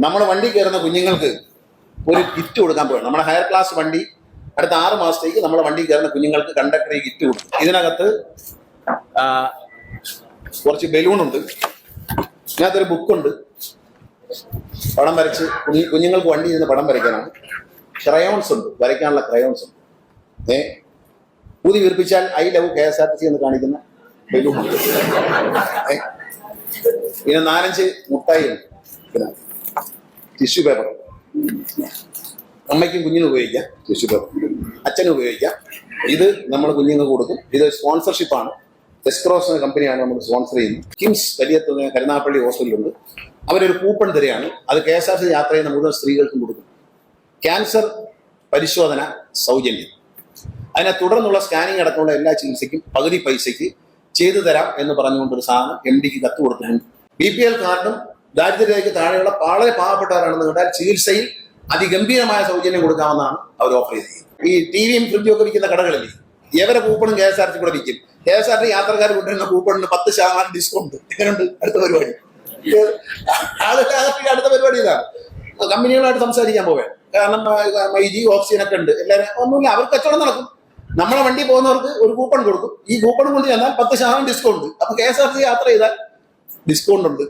നമ്മുടെ വണ്ടി കയറുന്ന കുഞ്ഞുങ്ങൾക്ക് ഒരു കിറ്റ് കൊടുക്കാൻ പോവുകയാണ്. നമ്മുടെ ഹയർ ക്ലാസ് വണ്ടി അടുത്ത 6 മാസത്തേക്ക് നമ്മുടെ വണ്ടി കയറുന്ന കുഞ്ഞുങ്ങൾക്ക് കണ്ടക്ടർ ഈ കിറ്റ് കൊടുക്കും. ഇതിനകത്ത് കുറച്ച് ബലൂണുണ്ട്, ഇതിനകത്തൊരു ബുക്കുണ്ട്, പടം വരച്ച് കുഞ്ഞുങ്ങൾക്ക് വണ്ടി ഇരുന്ന് പടം വരയ്ക്കാനാണ്. ക്രയോൺസ് ഉണ്ട്, വരയ്ക്കാനുള്ള ക്രയോൺസ് ഉണ്ട്. ഊതി വീർപ്പിച്ചാൽ ഐ ലവ് KSRTC എന്ന് കാണിക്കുന്ന ബലൂൺ ഉണ്ട്. പിന്നെ 4-5 മുട്ടായി ഉണ്ട്. പിന്നെ ടിഷ്യൂ പേപ്പർ, അമ്മയ്ക്കും കുഞ്ഞിനും ഉപയോഗിക്കാം. ടിഷ്യൂ പേപ്പർ അച്ഛനും ഉപയോഗിക്കാം. ഇത് നമ്മൾ കുഞ്ഞുങ്ങൾക്ക് കൊടുക്കും. ഇത് സ്പോൺസർഷിപ്പാണ്. എസ്ക്രോസ് എന്ന കമ്പനിയാണ് നമ്മൾ സ്പോൺസർ ചെയ്യുന്നത്. കിംസ് വലിയ കരുനാഗപ്പള്ളി ഹോസ്പിറ്റലുണ്ട്. അവരൊരു കൂപ്പൺ തരികയാണ്. അത് KSRTC യാത്ര ചെയ്യുന്ന മുഴുവൻ സ്ത്രീകൾക്കും കൊടുക്കും. ക്യാൻസർ പരിശോധന സൗജന്യം. അതിനെ തുടർന്നുള്ള സ്കാനിങ് അടക്കമുള്ള എല്ലാ ചികിത്സയ്ക്കും പകുതി പൈസയ്ക്ക് ചെയ്തു തരാം എന്ന് പറഞ്ഞുകൊണ്ടൊരു സാധനം MDക്ക് കത്ത് കൊടുത്തിട്ടുണ്ട്. BPL കാർഡും ദാരിദ്ര്യരേഖയ്ക്ക് താഴെയുള്ള വളരെ പാവപ്പെട്ടവരാണെന്ന് കണ്ടാൽ ചികിത്സയിൽ അതിഗംഭീരമായ സൗജന്യം കൊടുക്കാമെന്നാണ് അവർ ഓഫർ ചെയ്തത്. ഈ TVയും ഫ്രിഡ്ജും ഒക്കെ വിൽക്കുന്ന കടകളിൽ ഇവരെ കൂപ്പണും KSRTC കൂടെ വിൽക്കും. KSRTC യാത്രക്കാർ കൊണ്ടുവരുന്ന കൂപ്പണിന് 10% ഡിസ്കൗണ്ട്. എങ്ങനെയുണ്ട് അടുത്ത പരിപാടി? അടുത്ത പരിപാടി ഇതാണ്. കമ്പനികളായിട്ട് സംസാരിക്കാൻ പോവേ. കാരണം MyG ഓക്സിജൻ ഒക്കെ ഉണ്ട്. എല്ലാവരും ഒന്നുമില്ല, അവർക്ക് കച്ചവടം നടക്കും. നമ്മളെ വണ്ടി പോകുന്നവർക്ക് ഒരു കൂപ്പൺ കൊടുക്കും. ഈ കൂപ്പൺ കൊണ്ട് ചെന്നാൽ 10% ഡിസ്കൗണ്ട്. അപ്പൊ KSRTC യാത്ര ചെയ്താൽ ഡിസ്കൗണ്ട് ഉണ്ട്.